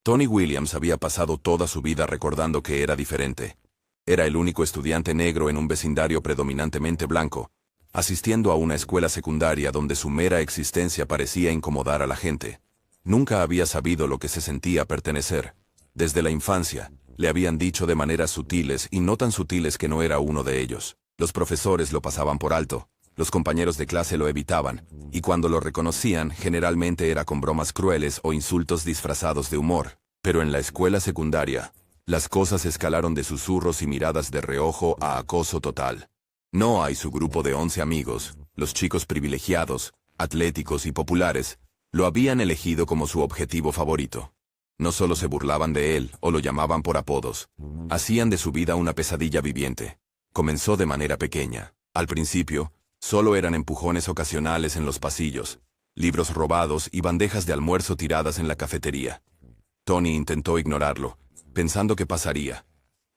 Tony Williams había pasado toda su vida recordando que era diferente. Era el único estudiante negro en un vecindario predominantemente blanco, asistiendo a una escuela secundaria donde su mera existencia parecía incomodar a la gente. Nunca había sabido lo que se sentía pertenecer. Desde la infancia, le habían dicho de maneras sutiles y no tan sutiles que no era uno de ellos. Los profesores lo pasaban por alto, los compañeros de clase lo evitaban, y cuando lo reconocían, generalmente era con bromas crueles o insultos disfrazados de humor. Pero en la escuela secundaria, las cosas escalaron de susurros y miradas de reojo a acoso total. Noah y su grupo de 11 amigos, los chicos privilegiados, atléticos y populares, lo habían elegido como su objetivo favorito. No solo se burlaban de él o lo llamaban por apodos, hacían de su vida una pesadilla viviente. Comenzó de manera pequeña. Al principio, solo eran empujones ocasionales en los pasillos, libros robados y bandejas de almuerzo tiradas en la cafetería. Tony intentó ignorarlo, pensando que pasaría.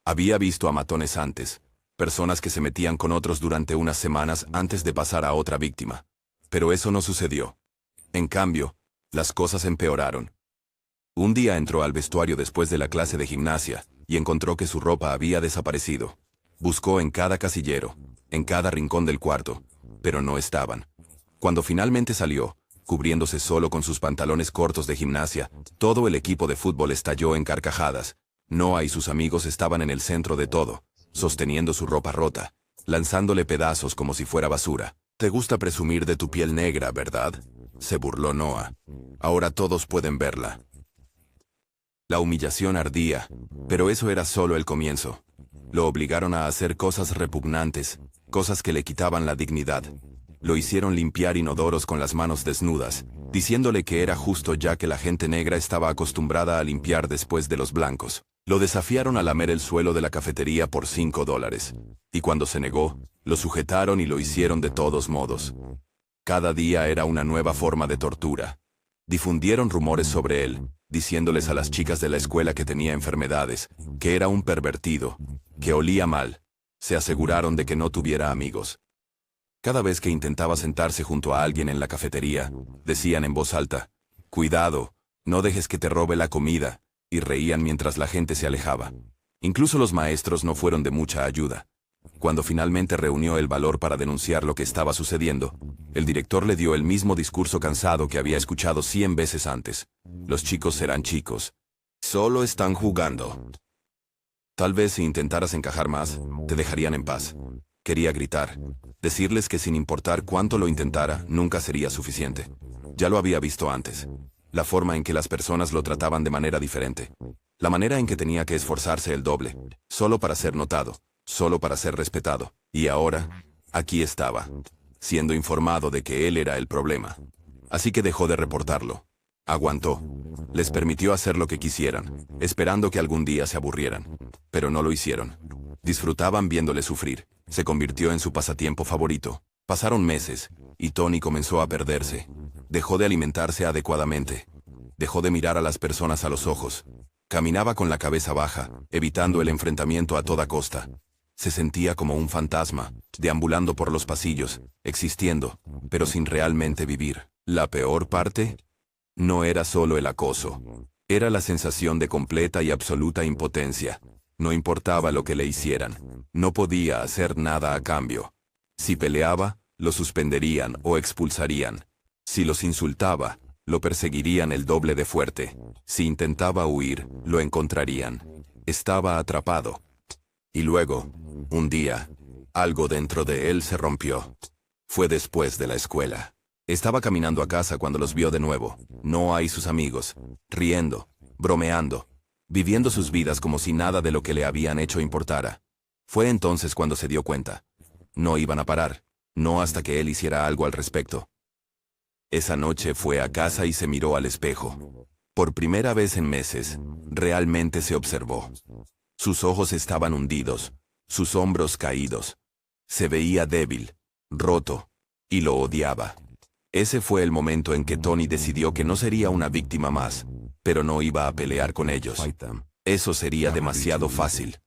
Había visto a matones antes, personas que se metían con otros durante unas semanas antes de pasar a otra víctima. Pero eso no sucedió. En cambio, las cosas empeoraron. Un día entró al vestuario después de la clase de gimnasia y encontró que su ropa había desaparecido. Buscó en cada casillero, en cada rincón del cuarto, pero no estaban. Cuando finalmente salió, cubriéndose solo con sus pantalones cortos de gimnasia, todo el equipo de fútbol estalló en carcajadas. Noah y sus amigos estaban en el centro de todo, sosteniendo su ropa rota, lanzándole pedazos como si fuera basura. «Te gusta presumir de tu piel negra, ¿verdad?», se burló Noah. «Ahora todos pueden verla». La humillación ardía, pero eso era solo el comienzo. Lo obligaron a hacer cosas repugnantes, cosas que le quitaban la dignidad. Lo hicieron limpiar inodoros con las manos desnudas, diciéndole que era justo ya que la gente negra estaba acostumbrada a limpiar después de los blancos. Lo desafiaron a lamer el suelo de la cafetería por $5. Y cuando se negó, lo sujetaron y lo hicieron de todos modos. Cada día era una nueva forma de tortura. Difundieron rumores sobre él, diciéndoles a las chicas de la escuela que tenía enfermedades, que era un pervertido, que olía mal. Se aseguraron de que no tuviera amigos. Cada vez que intentaba sentarse junto a alguien en la cafetería, decían en voz alta, «Cuidado, no dejes que te robe la comida», y reían mientras la gente se alejaba. Incluso los maestros no fueron de mucha ayuda. Cuando finalmente reunió el valor para denunciar lo que estaba sucediendo, el director le dio el mismo discurso cansado que había escuchado 100 veces antes. «Los chicos serán chicos. Solo están jugando. Tal vez si intentaras encajar más, te dejarían en paz». Quería gritar, decirles que sin importar cuánto lo intentara, nunca sería suficiente. Ya lo había visto antes. La forma en que las personas lo trataban de manera diferente. La manera en que tenía que esforzarse el doble, solo para ser notado, solo para ser respetado. Y ahora, aquí estaba, siendo informado de que él era el problema. Así que dejó de reportarlo. Aguantó. Les permitió hacer lo que quisieran, esperando que algún día se aburrieran. Pero no lo hicieron. Disfrutaban viéndole sufrir. Se convirtió en su pasatiempo favorito. Pasaron meses, y Tony comenzó a perderse. Dejó de alimentarse adecuadamente. Dejó de mirar a las personas a los ojos. Caminaba con la cabeza baja, evitando el enfrentamiento a toda costa. Se sentía como un fantasma, deambulando por los pasillos, existiendo, pero sin realmente vivir. La peor parte no era solo el acoso. Era la sensación de completa y absoluta impotencia. No importaba lo que le hicieran. No podía hacer nada a cambio. Si peleaba, lo suspenderían o expulsarían. Si los insultaba, lo perseguirían el doble de fuerte. Si intentaba huir, lo encontrarían. Estaba atrapado. Y luego, un día, algo dentro de él se rompió. Fue después de la escuela. Estaba caminando a casa cuando los vio de nuevo. Noah y sus amigos, riendo, bromeando, viviendo sus vidas como si nada de lo que le habían hecho importara. Fue entonces cuando se dio cuenta. No iban a parar, no hasta que él hiciera algo al respecto. Esa noche fue a casa y se miró al espejo. Por primera vez en meses, realmente se observó. Sus ojos estaban hundidos, sus hombros caídos. Se veía débil, roto, y lo odiaba. Ese fue el momento en que Tony decidió que no sería una víctima más, pero no iba a pelear con ellos. Eso sería demasiado fácil.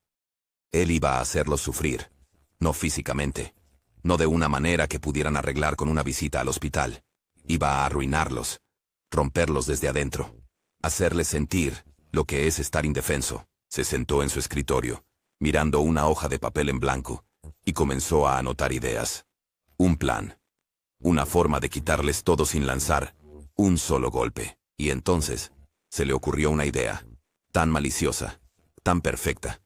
Él iba a hacerlos sufrir, no físicamente, no de una manera que pudieran arreglar con una visita al hospital. Iba a arruinarlos, romperlos desde adentro, hacerles sentir, lo que es estar indefenso. Se sentó en su escritorio, mirando una hoja de papel en blanco, y comenzó a anotar ideas. Un plan. Una forma de quitarles todo sin lanzar un solo golpe. Y entonces, se le ocurrió una idea, tan maliciosa, tan perfecta,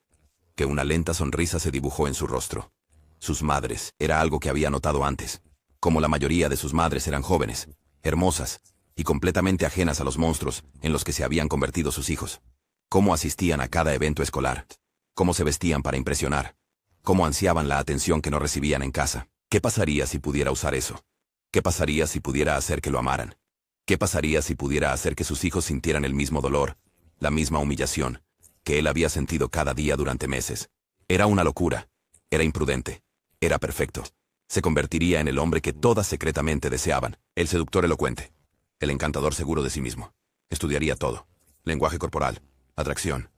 que una lenta sonrisa se dibujó en su rostro. Sus madres, era algo que había notado antes. Como la mayoría de sus madres eran jóvenes, hermosas, y completamente ajenas a los monstruos en los que se habían convertido sus hijos. Cómo asistían a cada evento escolar. Cómo se vestían para impresionar. Cómo ansiaban la atención que no recibían en casa. ¿Qué pasaría si pudiera usar eso? ¿Qué pasaría si pudiera hacer que lo amaran? ¿Qué pasaría si pudiera hacer que sus hijos sintieran el mismo dolor, la misma humillación, que él había sentido cada día durante meses? Era una locura. Era imprudente. Era perfecto. Se convertiría en el hombre que todas secretamente deseaban. El seductor elocuente. El encantador seguro de sí mismo. Estudiaría todo. Lenguaje corporal. Atracción.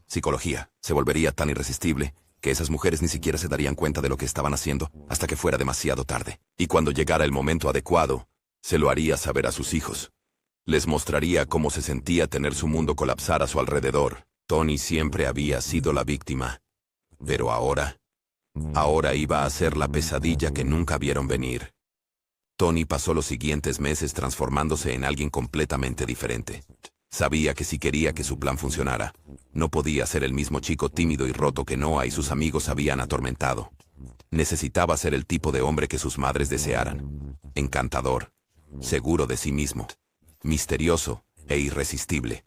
Psicología. Se volvería tan irresistible que esas mujeres ni siquiera se darían cuenta de lo que estaban haciendo hasta que fuera demasiado tarde. Y cuando llegara el momento adecuado, se lo haría saber a sus hijos. Les mostraría cómo se sentía tener su mundo colapsar a su alrededor. Tony siempre había sido la víctima. Pero ahora iba a ser la pesadilla que nunca vieron venir. Tony pasó los siguientes meses transformándose en alguien completamente diferente. Sabía que si quería que su plan funcionara, no podía ser el mismo chico tímido y roto que Noah y sus amigos habían atormentado. Necesitaba ser el tipo de hombre que sus madres desearan. Encantador, seguro de sí mismo, misterioso e irresistible.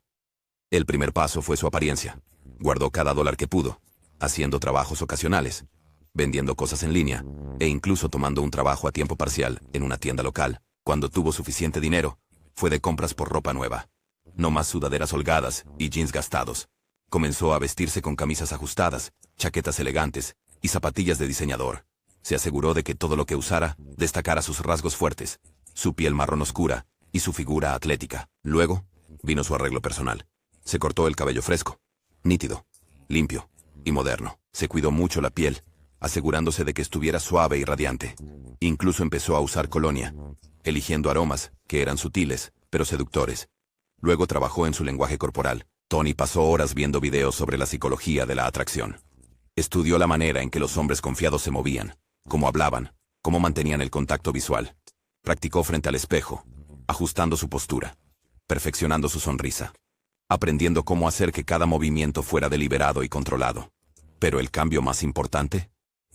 El primer paso fue su apariencia. Guardó cada dólar que pudo, haciendo trabajos ocasionales, vendiendo cosas en línea, e incluso tomando un trabajo a tiempo parcial en una tienda local. Cuando tuvo suficiente dinero, fue de compras por ropa nueva. No más sudaderas holgadas y jeans gastados. Comenzó a vestirse con camisas ajustadas, chaquetas elegantes y zapatillas de diseñador. Se aseguró de que todo lo que usara destacara sus rasgos fuertes, su piel marrón oscura y su figura atlética. Luego, vino su arreglo personal. Se cortó el cabello fresco, nítido, limpio y moderno. Se cuidó mucho la piel, asegurándose de que estuviera suave y radiante. Incluso empezó a usar colonia, eligiendo aromas que eran sutiles, pero seductores. Luego trabajó en su lenguaje corporal. Tony pasó horas viendo videos sobre la psicología de la atracción. Estudió la manera en que los hombres confiados se movían, cómo hablaban, cómo mantenían el contacto visual. Practicó frente al espejo, ajustando su postura, perfeccionando su sonrisa, aprendiendo cómo hacer que cada movimiento fuera deliberado y controlado. Pero el cambio más importante,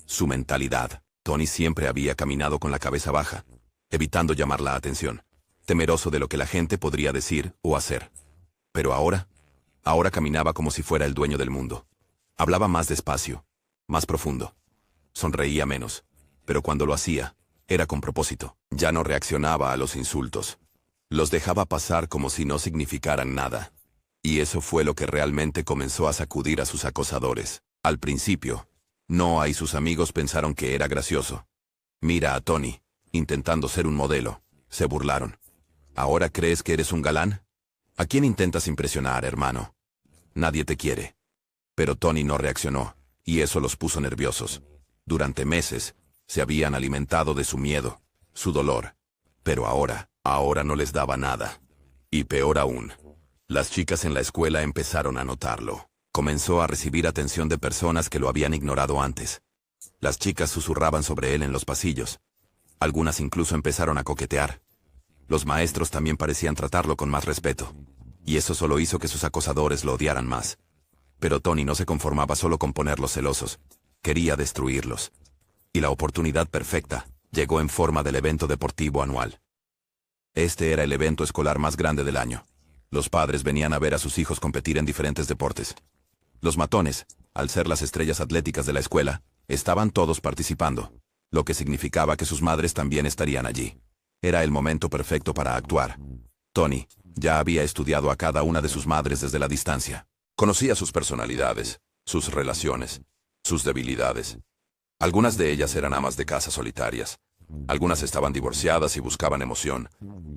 su mentalidad. Tony siempre había caminado con la cabeza baja, evitando llamar la atención, temeroso de lo que la gente podría decir o hacer. Pero ahora caminaba como si fuera el dueño del mundo. Hablaba más despacio, más profundo. Sonreía menos, pero cuando lo hacía, era con propósito. Ya no reaccionaba a los insultos. Los dejaba pasar como si no significaran nada. Y eso fue lo que realmente comenzó a sacudir a sus acosadores. Al principio, Noah y sus amigos pensaron que era gracioso. Mira a Tony, intentando ser un modelo. Se burlaron. ¿Ahora crees que eres un galán? ¿A quién intentas impresionar, hermano? Nadie te quiere. Pero Tony no reaccionó, y eso los puso nerviosos. Durante meses, se habían alimentado de su miedo, su dolor. Pero ahora no les daba nada. Y peor aún, las chicas en la escuela empezaron a notarlo. Comenzó a recibir atención de personas que lo habían ignorado antes. Las chicas susurraban sobre él en los pasillos. Algunas incluso empezaron a coquetear. Los maestros también parecían tratarlo con más respeto. Y eso solo hizo que sus acosadores lo odiaran más. Pero Tony no se conformaba solo con ponerlos celosos. Quería destruirlos. Y la oportunidad perfecta llegó en forma del evento deportivo anual. Este era el evento escolar más grande del año. Los padres venían a ver a sus hijos competir en diferentes deportes. Los matones, al ser las estrellas atléticas de la escuela, estaban todos participando, lo que significaba que sus madres también estarían allí. Era el momento perfecto para actuar. Tony ya había estudiado a cada una de sus madres desde la distancia. Conocía sus personalidades, sus relaciones, sus debilidades. Algunas de ellas eran amas de casa solitarias. Algunas estaban divorciadas y buscaban emoción.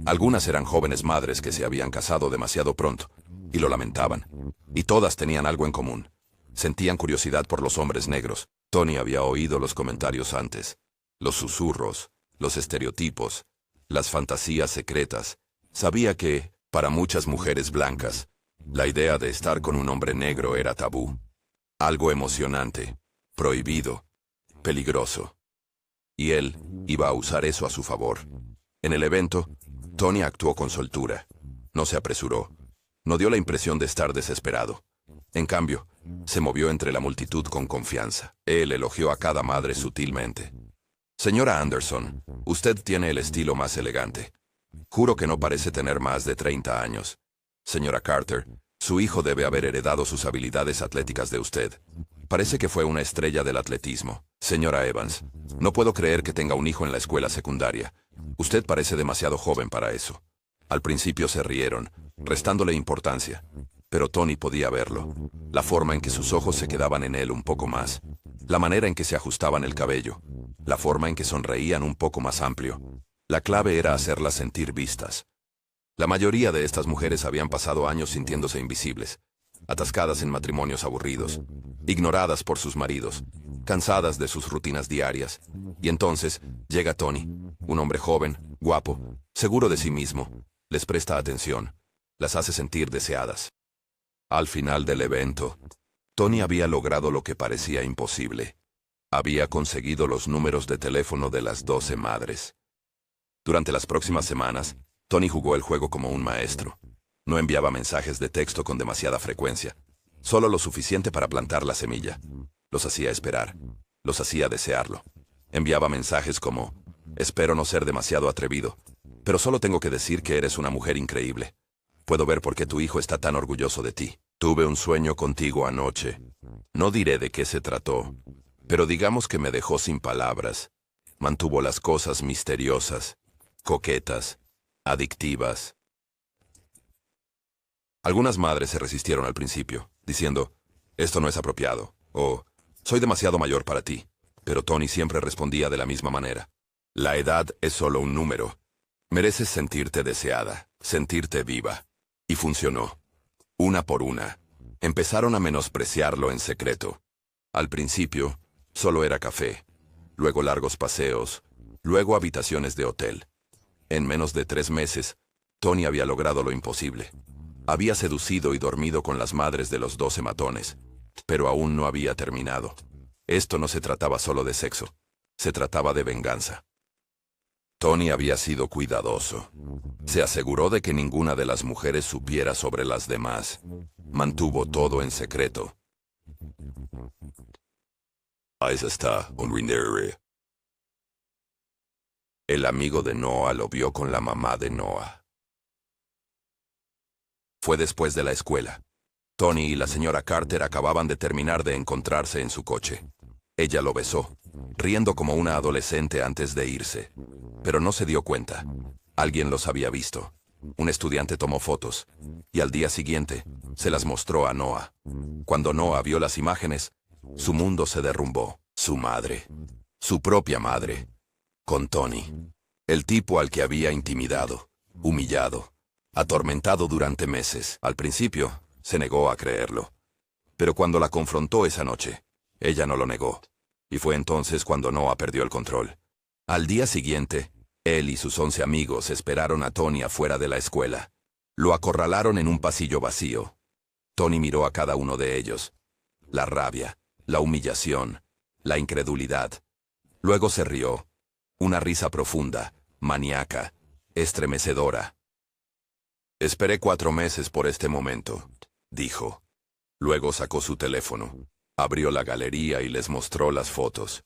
Algunas eran jóvenes madres que se habían casado demasiado pronto y lo lamentaban. Y todas tenían algo en común. Sentían curiosidad por los hombres negros. Tony había oído los comentarios antes. Los susurros, los estereotipos, las fantasías secretas. Sabía que, para muchas mujeres blancas, La idea de estar con un hombre negro era tabú. Algo emocionante, prohibido, peligroso. Y él iba a usar eso a su favor. En el evento, Tony actuó con soltura. No se apresuró. No dio la impresión de estar desesperado. En cambio, se movió entre la multitud con confianza. Él elogió a cada madre sutilmente. Señora Anderson, usted tiene el estilo más elegante. Juro que no parece tener más de 30 años. Señora Carter, su hijo debe haber heredado sus habilidades atléticas de usted. Parece que fue una estrella del atletismo. Señora Evans, no puedo creer que tenga un hijo en la escuela secundaria. Usted parece demasiado joven para eso. Al principio se rieron, restándole importancia. Pero Tony podía verlo. La forma en que sus ojos se quedaban en él un poco más. La manera en que se ajustaban el cabello. La forma en que sonreían un poco más amplio. La clave era hacerlas sentir vistas. La mayoría de estas mujeres habían pasado años sintiéndose invisibles, atascadas en matrimonios aburridos, ignoradas por sus maridos, cansadas de sus rutinas diarias. Y entonces llega Tony, un hombre joven, guapo, seguro de sí mismo, les presta atención, las hace sentir deseadas. Al final del evento, Tony había logrado lo que parecía imposible. Había conseguido los números de teléfono de las 12 madres. Durante las próximas semanas, Tony jugó el juego como un maestro. No enviaba mensajes de texto con demasiada frecuencia, solo lo suficiente para plantar la semilla. Los hacía esperar, los hacía desearlo. Enviaba mensajes como, espero no ser demasiado atrevido, pero solo tengo que decir que eres una mujer increíble. Puedo ver por qué tu hijo está tan orgulloso de ti. Tuve un sueño contigo anoche. No diré de qué se trató, pero digamos que me dejó sin palabras. Mantuvo las cosas misteriosas, coquetas, adictivas. Algunas madres se resistieron al principio, diciendo, esto no es apropiado, o soy demasiado mayor para ti. Pero Tony siempre respondía de la misma manera. La edad es solo un número. Mereces sentirte deseada, sentirte viva. Y funcionó. Una por una. Empezaron a menospreciarlo en secreto. Al principio, solo era café. Luego largos paseos. Luego habitaciones de hotel. En menos de 3 meses, Tony había logrado lo imposible. Había seducido y dormido con las madres de los 12 matones. Pero aún no había terminado. Esto no se trataba solo de sexo. Se trataba de venganza. Tony había sido cuidadoso. Se aseguró de que ninguna de las mujeres supiera sobre las demás. Mantuvo todo en secreto. Ahí está, el amigo de Noah lo vio con la mamá de Noah. Fue después de la escuela. Tony y la señora Carter acababan de terminar de encontrarse en su coche. Ella lo besó, riendo como una adolescente antes de irse. Pero no se dio cuenta. Alguien los había visto. Un estudiante tomó fotos, y al día siguiente se las mostró a Noah. Cuando Noah vio las imágenes, su mundo se derrumbó. Su madre, su propia madre, con Tony, el tipo al que había intimidado, humillado, atormentado durante meses. Al principio, se negó a creerlo. Pero cuando la confrontó esa noche, ella no lo negó. Y fue entonces cuando Noah perdió el control. Al día siguiente, él y sus 11 amigos esperaron a Tony afuera de la escuela. Lo acorralaron en un pasillo vacío. Tony miró a cada uno de ellos. La rabia, la humillación, la incredulidad. Luego se rió. Una risa profunda, maníaca, estremecedora. Esperé 4 meses por este momento, dijo. Luego sacó su teléfono. Abrió la galería y les mostró las fotos.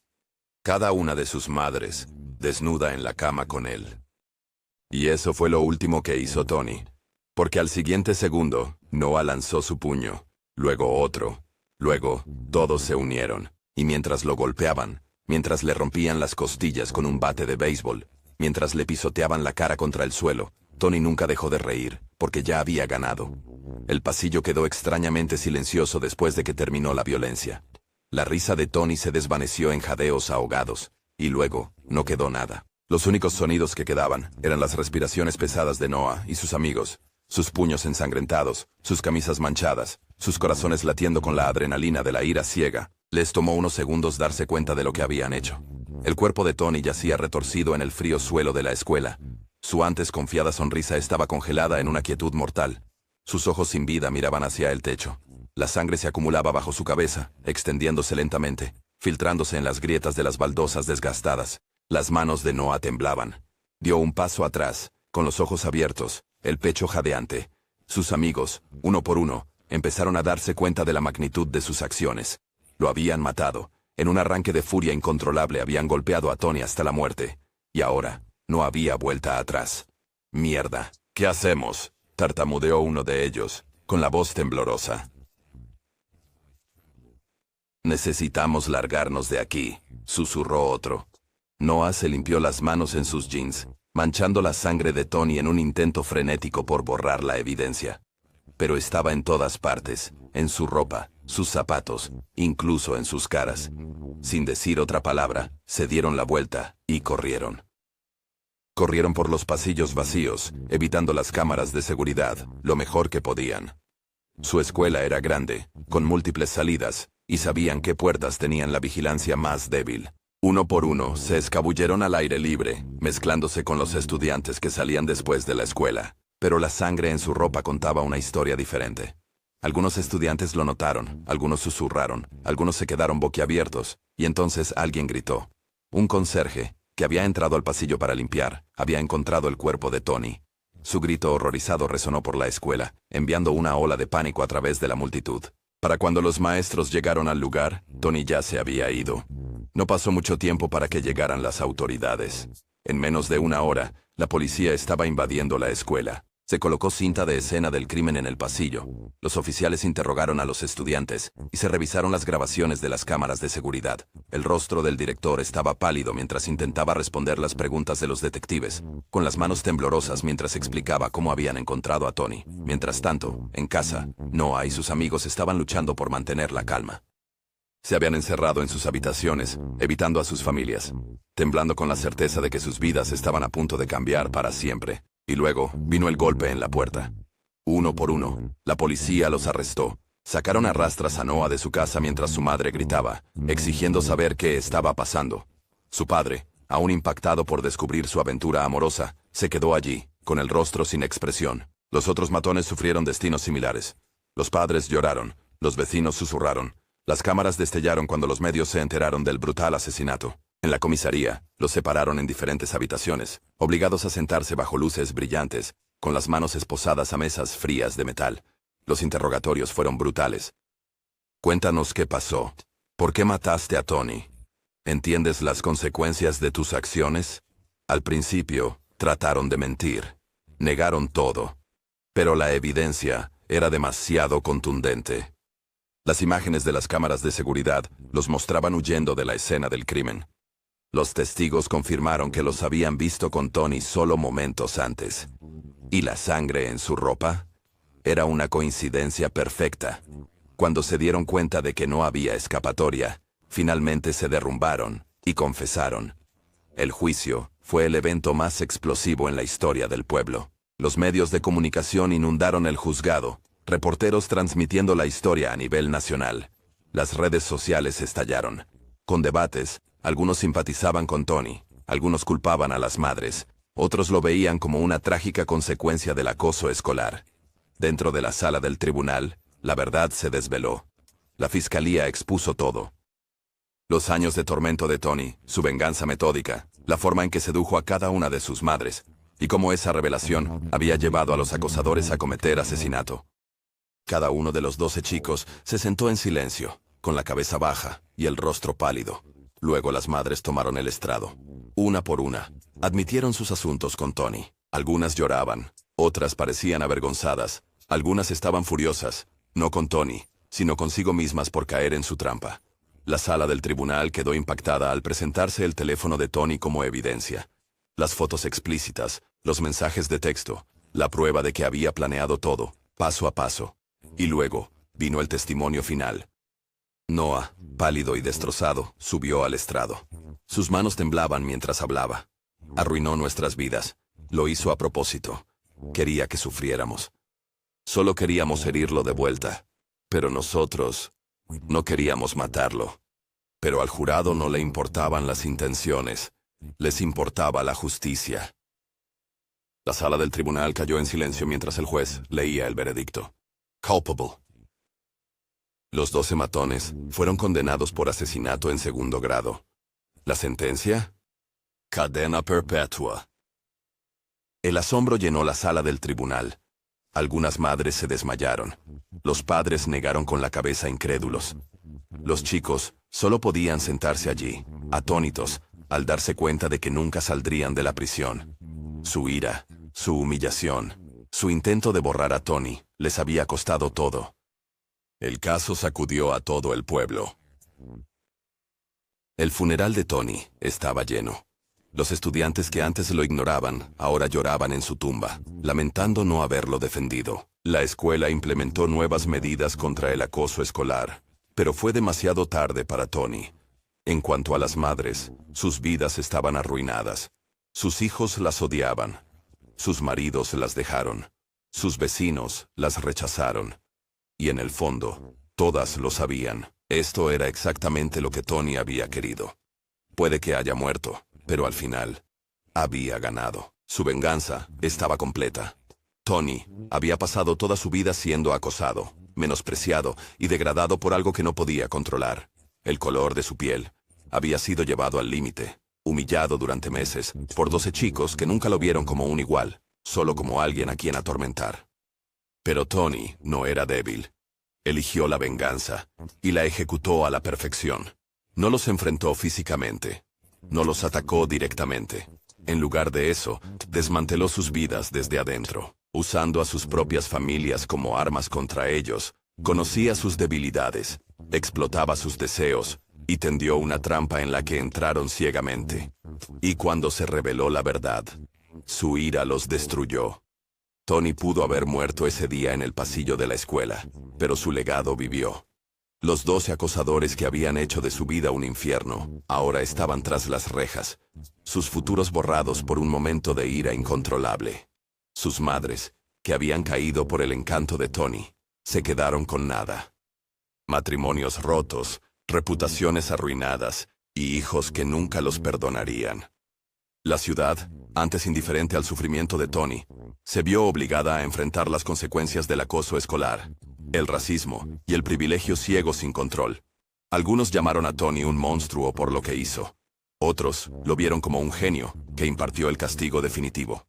Cada una de sus madres, desnuda en la cama con él. Y eso fue lo último que hizo Tony. Porque al siguiente segundo, Noah lanzó su puño, luego otro, luego, todos se unieron. Y mientras lo golpeaban, mientras le rompían las costillas con un bate de béisbol, mientras le pisoteaban la cara contra el suelo, Tony nunca dejó de reír, porque ya había ganado. El pasillo quedó extrañamente silencioso después de que terminó la violencia. La risa de Tony se desvaneció en jadeos ahogados, y luego, no quedó nada. Los únicos sonidos que quedaban eran las respiraciones pesadas de Noah y sus amigos, sus puños ensangrentados, sus camisas manchadas, sus corazones latiendo con la adrenalina de la ira ciega. Les tomó unos segundos darse cuenta de lo que habían hecho. El cuerpo de Tony yacía retorcido en el frío suelo de la escuela. Su antes confiada sonrisa estaba congelada en una quietud mortal. Sus ojos sin vida miraban hacia el techo. La sangre se acumulaba bajo su cabeza, extendiéndose lentamente, filtrándose en las grietas de las baldosas desgastadas. Las manos de Noah temblaban. Dio un paso atrás, con los ojos abiertos, el pecho jadeante. Sus amigos, uno por uno, empezaron a darse cuenta de la magnitud de sus acciones. Lo habían matado. En un arranque de furia incontrolable habían golpeado a Tony hasta la muerte. Y ahora, no había vuelta atrás. «Mierda, ¿qué hacemos?», tartamudeó uno de ellos, con la voz temblorosa. «Necesitamos largarnos de aquí», susurró otro. Noah se limpió las manos en sus jeans, manchando la sangre de Tony en un intento frenético por borrar la evidencia. Pero estaba en todas partes, en su ropa, sus zapatos, incluso en sus caras. Sin decir otra palabra, se dieron la vuelta y corrieron. Corrieron por los pasillos vacíos, evitando las cámaras de seguridad, lo mejor que podían. Su escuela era grande, con múltiples salidas, y sabían qué puertas tenían la vigilancia más débil. Uno por uno, se escabulleron al aire libre, mezclándose con los estudiantes que salían después de la escuela. Pero la sangre en su ropa contaba una historia diferente. Algunos estudiantes lo notaron, algunos susurraron, algunos se quedaron boquiabiertos, y entonces alguien gritó. Un conserje, que había entrado al pasillo para limpiar, había encontrado el cuerpo de Tony. Su grito horrorizado resonó por la escuela, enviando una ola de pánico a través de la multitud. Para cuando los maestros llegaron al lugar, Tony ya se había ido. No pasó mucho tiempo para que llegaran las autoridades. En menos de una hora, la policía estaba invadiendo la escuela. Se colocó cinta de escena del crimen en el pasillo. Los oficiales interrogaron a los estudiantes y se revisaron las grabaciones de las cámaras de seguridad. El rostro del director estaba pálido mientras intentaba responder las preguntas de los detectives, con las manos temblorosas mientras explicaba cómo habían encontrado a Tony. Mientras tanto, en casa, Noah y sus amigos estaban luchando por mantener la calma. Se habían encerrado en sus habitaciones, evitando a sus familias, temblando con la certeza de que sus vidas estaban a punto de cambiar para siempre. Y luego vino el golpe en la puerta. Uno por uno, la policía los arrestó. Sacaron a rastras a Noah de su casa mientras su madre gritaba, exigiendo saber qué estaba pasando. Su padre, aún impactado por descubrir su aventura amorosa, se quedó allí, con el rostro sin expresión. Los otros matones sufrieron destinos similares. Los padres lloraron, los vecinos susurraron. Las cámaras destellaron cuando los medios se enteraron del brutal asesinato. En la comisaría, los separaron en diferentes habitaciones, obligados a sentarse bajo luces brillantes, con las manos esposadas a mesas frías de metal. Los interrogatorios fueron brutales. «Cuéntanos qué pasó. ¿Por qué mataste a Tony? ¿Entiendes las consecuencias de tus acciones?» Al principio, trataron de mentir. Negaron todo. Pero la evidencia era demasiado contundente. Las imágenes de las cámaras de seguridad los mostraban huyendo de la escena del crimen. Los testigos confirmaron que los habían visto con Tony solo momentos antes. ¿Y la sangre en su ropa? Era una coincidencia perfecta. Cuando se dieron cuenta de que no había escapatoria, finalmente se derrumbaron y confesaron. El juicio fue el evento más explosivo en la historia del pueblo. Los medios de comunicación inundaron el juzgado, reporteros transmitiendo la historia a nivel nacional. Las redes sociales estallaron. Con debates, algunos simpatizaban con Tony, algunos culpaban a las madres, otros lo veían como una trágica consecuencia del acoso escolar. Dentro de la sala del tribunal, la verdad se desveló. La fiscalía expuso todo. Los años de tormento de Tony, su venganza metódica, la forma en que sedujo a cada una de sus madres, y cómo esa revelación había llevado a los acosadores a cometer asesinato. Cada uno de los 12 chicos se sentó en silencio, con la cabeza baja y el rostro pálido. Luego las madres tomaron el estrado. Una por una, admitieron sus asuntos con Tony. Algunas lloraban, otras parecían avergonzadas, algunas estaban furiosas, no con Tony, sino consigo mismas por caer en su trampa. La sala del tribunal quedó impactada al presentarse el teléfono de Tony como evidencia. Las fotos explícitas, los mensajes de texto, la prueba de que había planeado todo, paso a paso. Y luego, vino el testimonio final. Noah, pálido y destrozado, subió al estrado. Sus manos temblaban mientras hablaba. Arruinó nuestras vidas. Lo hizo a propósito. Quería que sufriéramos. Solo queríamos herirlo de vuelta. Pero nosotros no queríamos matarlo. Pero al jurado no le importaban las intenciones. Les importaba la justicia. La sala del tribunal cayó en silencio mientras el juez leía el veredicto. Culpable. Los 12 matones fueron condenados por asesinato en segundo grado. ¿La sentencia? Cadena perpetua. El asombro llenó la sala del tribunal. Algunas madres se desmayaron. Los padres negaron con la cabeza incrédulos. Los chicos solo podían sentarse allí, atónitos, al darse cuenta de que nunca saldrían de la prisión. Su ira, su humillación, su intento de borrar a Tony, les había costado todo. El caso sacudió a todo el pueblo. El funeral de Tony estaba lleno. Los estudiantes que antes lo ignoraban, ahora lloraban en su tumba, lamentando no haberlo defendido. La escuela implementó nuevas medidas contra el acoso escolar, pero fue demasiado tarde para Tony. En cuanto a las madres, sus vidas estaban arruinadas. Sus hijos las odiaban. Sus maridos las dejaron. Sus vecinos las rechazaron. Y en el fondo, todas lo sabían. Esto era exactamente lo que Tony había querido. Puede que haya muerto, pero al final, había ganado. Su venganza estaba completa. Tony había pasado toda su vida siendo acosado, menospreciado y degradado por algo que no podía controlar. El color de su piel había sido llevado al límite, humillado durante meses por 12 chicos que nunca lo vieron como un igual, solo como alguien a quien atormentar. Pero Tony no era débil. Eligió la venganza y la ejecutó a la perfección. No los enfrentó físicamente. No los atacó directamente. En lugar de eso, desmanteló sus vidas desde adentro, usando a sus propias familias como armas contra ellos. Conocía sus debilidades, explotaba sus deseos y tendió una trampa en la que entraron ciegamente. Y cuando se reveló la verdad, su ira los destruyó. Tony pudo haber muerto ese día en el pasillo de la escuela, pero su legado vivió. Los 12 acosadores que habían hecho de su vida un infierno, ahora estaban tras las rejas, sus futuros borrados por un momento de ira incontrolable. Sus madres, que habían caído por el encanto de Tony, se quedaron con nada. Matrimonios rotos, reputaciones arruinadas y hijos que nunca los perdonarían. La ciudad, antes indiferente al sufrimiento de Tony, se vio obligada a enfrentar las consecuencias del acoso escolar, el racismo y el privilegio ciego sin control. Algunos llamaron a Tony un monstruo por lo que hizo. Otros lo vieron como un genio que impartió el castigo definitivo.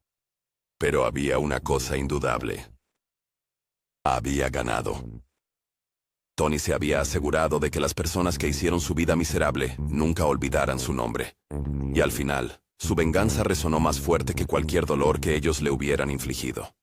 Pero había una cosa indudable. Había ganado. Tony se había asegurado de que las personas que hicieron su vida miserable nunca olvidaran su nombre. Y al final, su venganza resonó más fuerte que cualquier dolor que ellos le hubieran infligido.